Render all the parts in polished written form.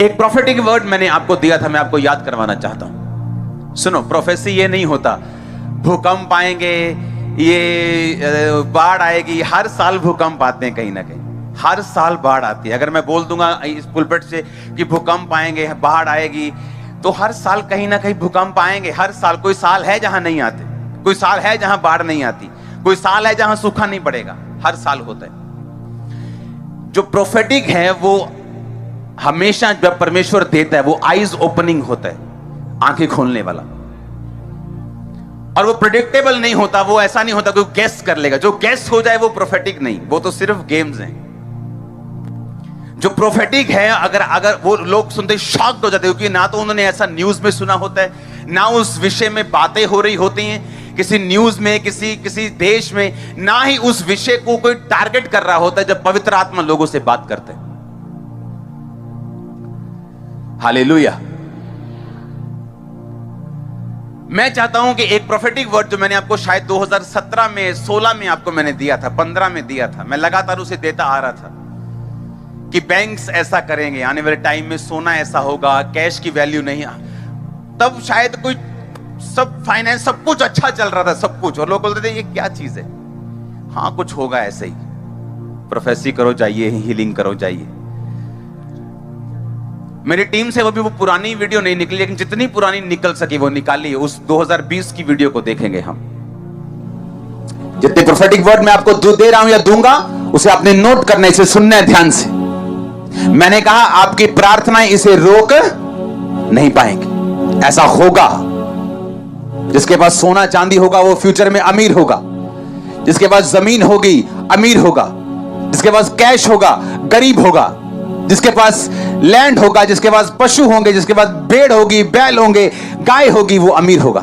एक prophetic word मैंने आपको दिया था, मैं आपको याद करवाना चाहता हूं। सुनो, प्रोफेसी ये नहीं होता भूकंप आएंगे, ये बाढ़ आएगी। हर साल भूकंप आते हैं, कहीं ना कहीं हर साल बाढ़ आती है। अगर मैं बोल दूंगा इस पुलपिट से कि भूकंप आएंगे, बाढ़ आएगी, तो हर साल कहीं ना कहीं भूकंप आएंगे। हर साल कोई साल है जहां नहीं आते, कोई साल है जहां बाढ़ नहीं आती, कोई साल है जहां सूखा नहीं पड़ेगा। हर साल होता है। जो प्रोफेटिक है वो हमेशा जब परमेश्वर देता है वो आईज ओपनिंग होता है, आंखें खोलने वाला। और वो प्रेडिक्टेबल नहीं होता, वो ऐसा नहीं होता कोई गेस कर लेगा। जो गेस हो जाए वो प्रोफेटिक नहीं, वो तो सिर्फ गेम्स हैं। जो प्रोफेटिक है, अगर वो लोग सुनते शॉक्ड हो जाते हैं, क्योंकि ना तो उन्होंने ऐसा न्यूज में सुना होता है, ना उस विषय में बातें हो रही होती हैं किसी न्यूज में, किसी देश में, ना ही उस विषय को कोई टारगेट कर रहा होता है जब पवित्र आत्मा लोगों से बात करते हैं। हालेलुया। मैं चाहता हूं कि एक प्रोफेटिक वर्ड जो मैंने आपको शायद 2017 में, 16 में आपको मैंने दिया था, 15 में दिया था, मैं लगातार उसे देता आ रहा था कि बैंक्स ऐसा करेंगे, आने वाले टाइम में सोना ऐसा होगा, कैश की वैल्यू नहीं। तब शायद कोई सब फाइनेंस सब कुछ अच्छा चल रहा था, सब कुछ, और लोग बोलते थे ये क्या चीज है। हाँ, कुछ होगा ऐसे ही, प्रोफेसी करो जाइए, हीलिंग करो जाइए। मेरी टीम से वो पुरानी वीडियो नहीं निकली, लेकिन जितनी पुरानी निकल सकी वो निकाली। उस 2020 की वीडियो को देखेंगे हम। जितने प्रोफेटिक वर्ड मैं आपको दे रहा हूं या दूंगा, उसे आपने नोट करने से, सुनना है ध्यान से। मैंने कहा आपकी प्रार्थनाएं इसे रोक नहीं पाएंगी। ऐसा होगा। जिसके पास सोना चांदी होगा वो फ्यूचर में अमीर होगा। जिसके पास जमीन होगी अमीर होगा। जिसके पास कैश होगा गरीब होगा। जिसके पास लैंड होगा, जिसके पास पशु होंगे, जिसके पास भेड़ होगी, बैल होंगे, गाय होगी, वो अमीर होगा।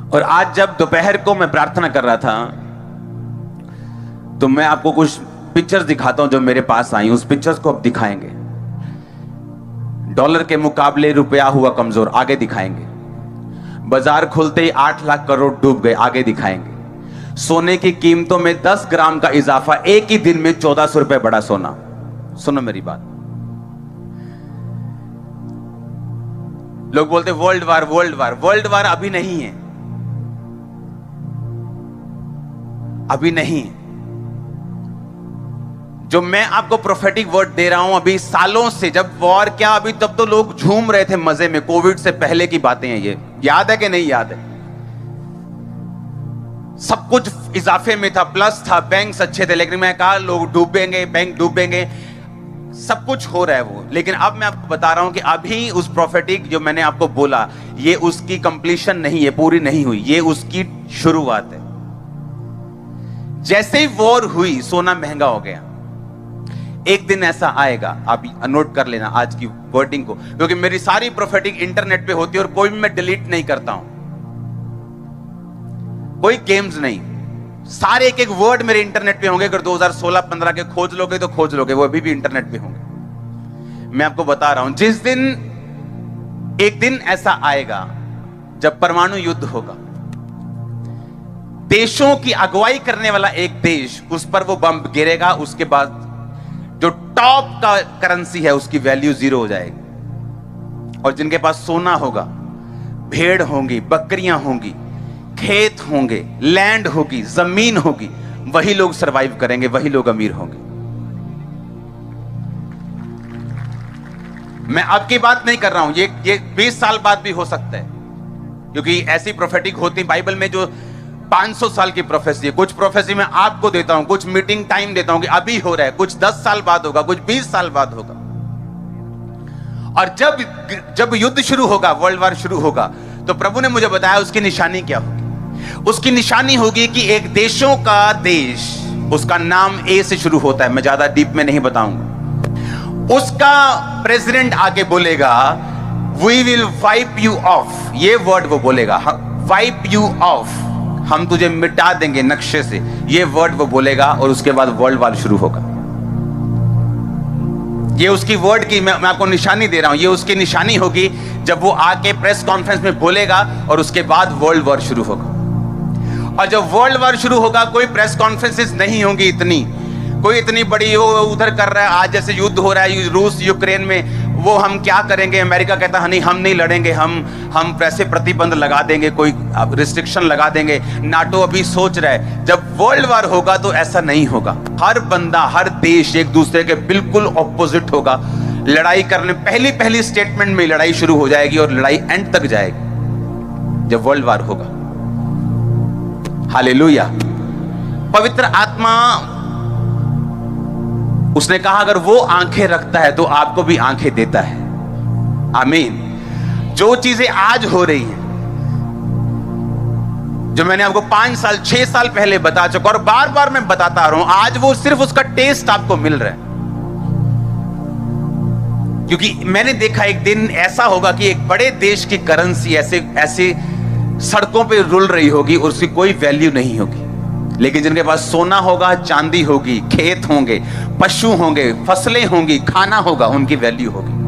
और आज जब दोपहर को मैं प्रार्थना कर रहा था तो मैं आपको कुछ पिक्चर्स दिखाता हूं जो मेरे पास आई। उस पिक्चर्स को अब दिखाएंगे। डॉलर के मुकाबले रुपया हुआ कमजोर, आगे दिखाएंगे। बाजार खुलते ही 8 लाख करोड़ डूब गए, आगे दिखाएंगे। सोने की कीमतों में 10 ग्राम का इजाफा, एक ही दिन में 1400 रुपए बढ़ा सोना। सुनो मेरी बात। लोग बोलते world war, world war. World war अभी नहीं है, अभी नहीं है। जो मैं आपको प्रोफेटिक वर्ड दे रहा हूं, अभी सालों से, जब वॉर क्या, अभी तब तो लोग झूम रहे थे मजे में। कोविड से पहले की बातें हैं ये, याद है कि नहीं याद है? सब कुछ इजाफे में था, प्लस था, बैंक्स अच्छे थे, लेकिन मैं कहा लोग डूबेंगे, बैंक डूबेंगे, सब कुछ हो रहा है वो। लेकिन अब मैं आपको बता रहा हूं कि अभी उस प्रोफेटिक जो मैंने आपको बोला, ये उसकी कंप्लीशन नहीं है, पूरी नहीं हुई, ये उसकी शुरुआत है। जैसे ही वॉर हुई सोना महंगा हो गया। एक दिन ऐसा आएगा, आप नोट कर लेना आज की वर्डिंग को, क्योंकि मेरी सारी प्रोफेटिक इंटरनेट पे होती है और कोई भी मैं डिलीट नहीं करता हूं, कोई गेम्स नहीं। सारे एक एक वर्ड मेरे इंटरनेट पे होंगे। अगर 2016-15 के खोज लोगे तो खोज लोगे, वो अभी भी इंटरनेट पे होंगे। मैं आपको बता रहा हूं, जिस दिन, एक दिन ऐसा आएगा जब परमाणु युद्ध होगा। देशों की अगुवाई करने वाला एक देश, उस पर वो बम गिरेगा, उसके बाद जो टॉप का करेंसी है उसकी वैल्यू 0 हो जाएगी। और जिनके पास सोना होगा, भेड़ होंगी, बकरियां होंगी, खेत होंगे, लैंड होगी, जमीन होगी, वही लोग सरवाइव करेंगे, वही लोग अमीर होंगे। मैं अब की बात नहीं कर रहा हूं, ये 20 साल बाद भी हो सकता है, क्योंकि ऐसी प्रोफेटिक होती बाइबल में जो 500 साल की प्रोफेसी है। कुछ प्रोफेसी मैं आपको देता हूं, कुछ मीटिंग टाइम देता हूं कि अभी हो रहा है, कुछ 10 साल बाद होगा, कुछ 20 साल बाद होगा। और जब युद्ध शुरू होगा, वर्ल्ड वार शुरू होगा, तो प्रभु ने मुझे बताया उसकी निशानी क्या होगी। उसकी निशानी होगी कि एक देशों का देश, उसका नाम ए से शुरू होता है, मैं ज्यादा डीप में नहीं बताऊंगा। उसका प्रेसिडेंट आके बोलेगा we will wipe you off, ये वर्ड वो बोलेगा, वाइप यू ऑफ, हम तुझे मिटा देंगे नक्शे से, ये वर्ड वो बोलेगा। और उसके बाद वर्ल्ड वार शुरू होगा। ये उसकी वर्ड की मैं आपको निशानी दे रहा हूं, ये उसकी निशानी होगी जब वो आके प्रेस कॉन्फ्रेंस में बोलेगा, और उसके बाद वर्ल्ड वार शुरू होगा। और जब वर्ल्ड वार शुरू होगा, कोई प्रेस कॉन्फ्रेंसेस नहीं होंगी इतनी, कोई इतनी बड़ी वो उधर कर रहा है, आज जैसे युद्ध हो रहा है रूस यूक्रेन में, वो हम क्या करेंगे? अमेरिका कहता है नहीं, हम नहीं लड़ेंगे, हम ऐसे प्रतिबंध लगा देंगे, कोई रिस्ट्रिक्शन लगा देंगे। नाटो अभी सोच रहा है जब वर्ल्ड वार होगा तो ऐसा नहीं होगा। हर बंदा, हर देश एक दूसरे के बिल्कुल ऑपोजिट होगा। लड़ाई करने पहली स्टेटमेंट में लड़ाई शुरू हो जाएगी और लड़ाई एंड तक जाएगी जब वर्ल्ड वार होगा। हालेलुया। पवित्र आत्मा, उसने कहा अगर वो आंखें रखता है तो आपको भी आंखें देता है। आमीन। जो चीजें आज हो रही हैं, जो मैंने आपको 5 साल 6 साल पहले बता चुका और बार बार मैं बताता आ रहा हूं, आज वो सिर्फ उसका टेस्ट आपको मिल रहा है। क्योंकि मैंने देखा एक दिन ऐसा होगा कि एक बड़े देश की करेंसी ऐसे सड़कों पे रुल रही होगी और उसकी कोई वैल्यू नहीं होगी, लेकिन जिनके पास सोना होगा, चांदी होगी, खेत होंगे, पशु होंगे, फसलें होंगी, खाना होगा, उनकी वैल्यू होगी।